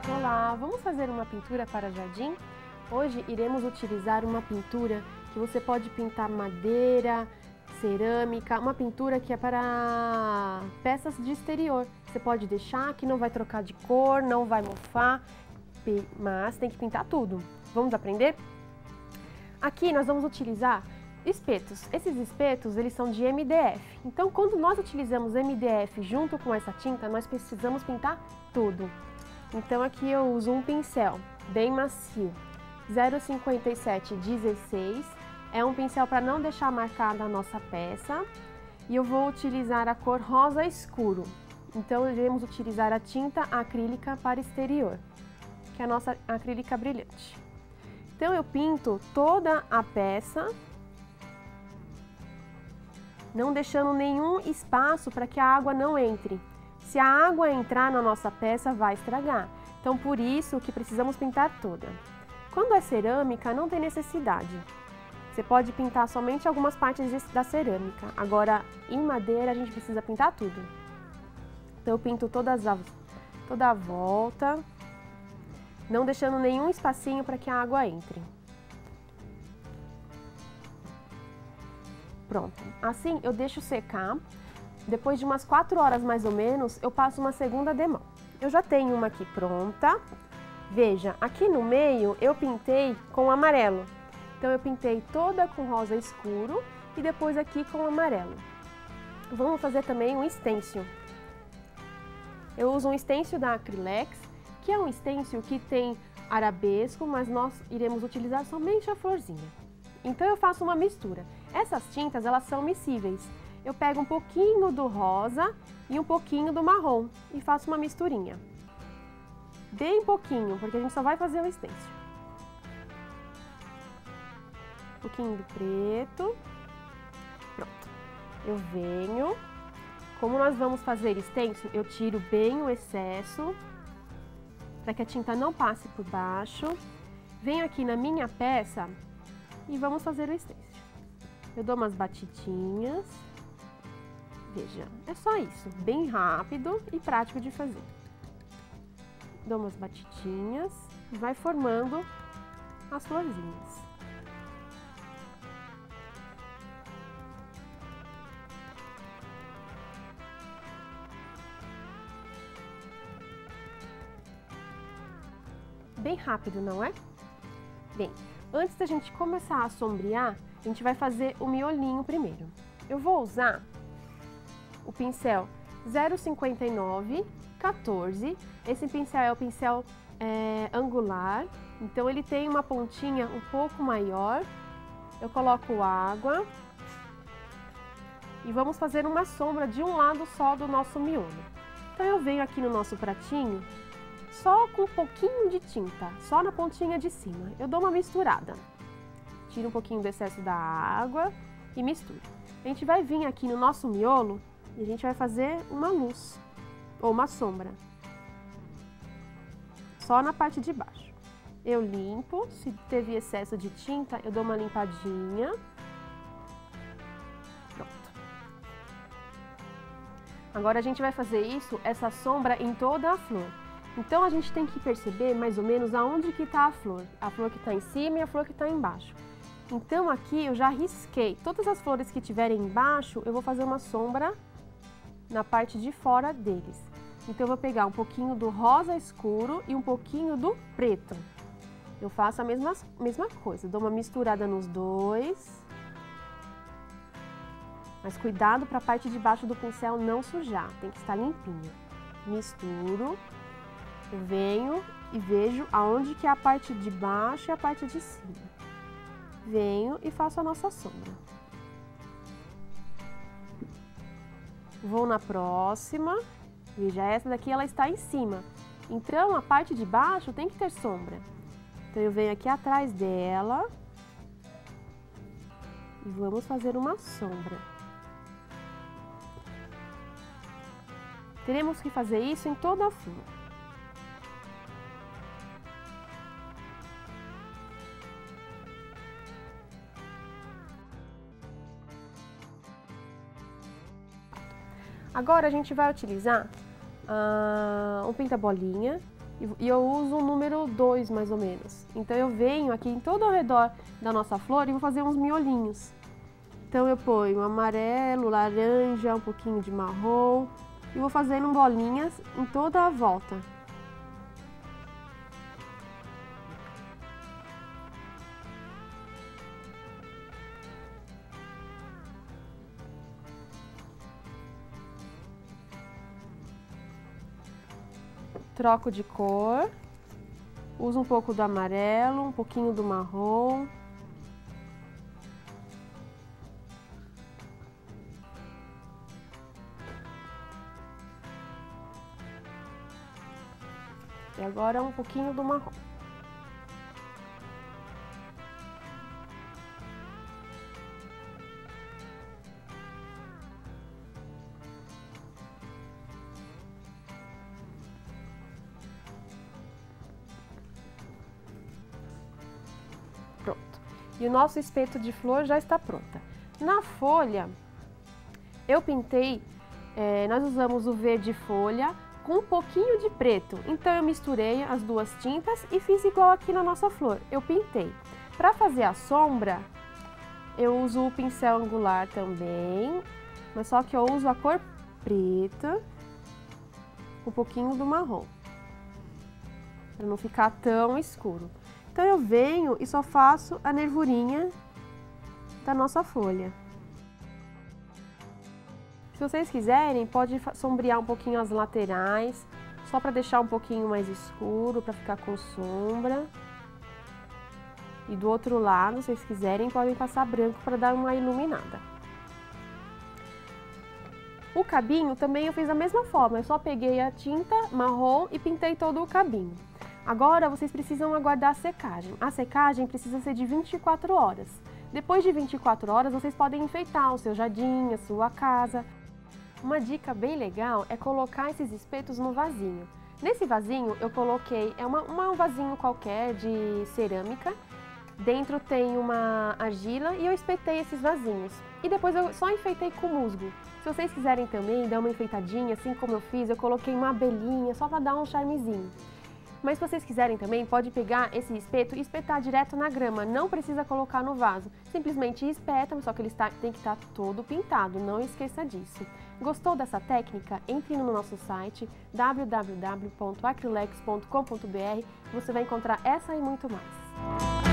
Olá, vamos fazer uma pintura para jardim? Hoje iremos utilizar uma pintura que você pode pintar madeira, cerâmica, uma pintura que é para peças de exterior. Você pode deixar que não vai trocar de cor, não vai mofar, mas tem que pintar tudo. Vamos aprender? Aqui nós vamos utilizar espetos. Esses espetos, eles são de MDF. Então, quando nós utilizamos MDF junto com essa tinta, nós precisamos pintar tudo. Então, aqui eu uso um pincel bem macio, 0,5716. É um pincel para não deixar marcada a nossa peça. E eu vou utilizar a cor rosa escuro. Então, iremos utilizar a tinta acrílica para exterior, que é a nossa acrílica brilhante. Então, eu pinto toda a peça, não deixando nenhum espaço para que a água não entre. Se a água entrar na nossa peça, vai estragar. Então, por isso que precisamos pintar toda. Quando é cerâmica, não tem necessidade. Você pode pintar somente algumas partes da cerâmica. Agora, em madeira, a gente precisa pintar tudo. Então, eu pinto toda a volta, não deixando nenhum espacinho para que a água entre. Pronto. Assim, eu deixo secar. Depois de umas 4 horas mais ou menos, eu passo uma segunda demão. Eu já tenho uma aqui pronta. Veja, aqui no meio eu pintei com amarelo. Então eu pintei toda com rosa escuro e depois aqui com amarelo. Vamos fazer também um stencil. Eu uso um stencil da Acrylex, que é um stencil que tem arabesco, mas nós iremos utilizar somente a florzinha. Então eu faço uma mistura. Essas tintas, elas são miscíveis. Eu pego um pouquinho do rosa e um pouquinho do marrom e faço uma misturinha. Bem pouquinho, porque a gente só vai fazer o stencil. Um pouquinho do preto. Pronto. Eu venho. Como nós vamos fazer stencil, eu tiro bem o excesso, para que a tinta não passe por baixo. Venho aqui na minha peça e vamos fazer o stencil. Eu dou umas batidinhas. Veja, é só isso, bem rápido e prático de fazer. Dou umas batidinhas e vai formando as florzinhas. Bem rápido, não é? Bem, antes da gente começar a sombrear, a gente vai fazer o miolinho primeiro. Eu vou usar o pincel 0,5914. Esse pincel é o pincel angular, então ele tem uma pontinha um pouco maior. Eu coloco água e vamos fazer uma sombra de um lado só do nosso miolo. Então eu venho aqui no nosso pratinho, só com um pouquinho de tinta, só na pontinha de cima. Eu dou uma misturada, tiro um pouquinho do excesso da água e misturo. A gente vai vir aqui no nosso miolo e a gente vai fazer uma luz, ou uma sombra, só na parte de baixo. Eu limpo, se teve excesso de tinta, eu dou uma limpadinha. Pronto. Agora a gente vai fazer isso, essa sombra em toda a flor. Então a gente tem que perceber mais ou menos aonde que está a flor que está em cima e a flor que está embaixo. Então aqui eu já risquei, todas as flores que tiverem embaixo, eu vou fazer uma sombra na parte de fora deles. Então eu vou pegar um pouquinho do rosa escuro e um pouquinho do preto. Eu faço a mesma coisa, dou uma misturada nos dois. Mas cuidado para a parte de baixo do pincel não sujar, tem que estar limpinha. Misturo, eu venho e vejo aonde que é a parte de baixo e a parte de cima. Venho e faço a nossa sombra. Vou na próxima. Veja, essa daqui ela está em cima. Então, a parte de baixo tem que ter sombra. Então, eu venho aqui atrás dela e vamos fazer uma sombra. Teremos que fazer isso em toda a flor. Agora a gente vai utilizar um pinta-bolinha e eu uso o número 2 mais ou menos. Então eu venho aqui em todo ao redor da nossa flor e vou fazer uns miolinhos. Então eu ponho amarelo, laranja, um pouquinho de marrom e vou fazendo bolinhas em toda a volta. Troco de cor, uso um pouco do amarelo, um pouquinho do marrom. E agora um pouquinho do marrom. Pronto. E o nosso espeto de flor já está pronta. Na folha, eu pintei, nós usamos o verde folha com um pouquinho de preto. Então eu misturei as duas tintas e fiz igual aqui na nossa flor. Eu pintei. Para fazer a sombra, eu uso o pincel angular também, mas só que eu uso a cor preta, um pouquinho do marrom, para não ficar tão escuro. Então eu venho e só faço a nervurinha da nossa folha. Se vocês quiserem, pode sombrear um pouquinho as laterais, só para deixar um pouquinho mais escuro, para ficar com sombra. E do outro lado, se vocês quiserem, podem passar branco para dar uma iluminada. O cabinho também eu fiz da mesma forma, eu só peguei a tinta marrom e pintei todo o cabinho. Agora vocês precisam aguardar a secagem. A secagem precisa ser de 24 horas. Depois de 24 horas, vocês podem enfeitar o seu jardim, a sua casa. Uma dica bem legal é colocar esses espetos no vasinho. Nesse vasinho eu coloquei, um vasinho qualquer de cerâmica. Dentro tem uma argila e eu espetei esses vasinhos. E depois eu só enfeitei com musgo. Se vocês quiserem também dar uma enfeitadinha, assim como eu fiz, eu coloquei uma abelhinha só para dar um charmezinho. Mas se vocês quiserem também, pode pegar esse espeto e espetar direto na grama, não precisa colocar no vaso. Simplesmente espeta, só que ele tem que estar todo pintado, não esqueça disso. Gostou dessa técnica? Entre no nosso site www.acrylex.com.br, você vai encontrar essa e muito mais.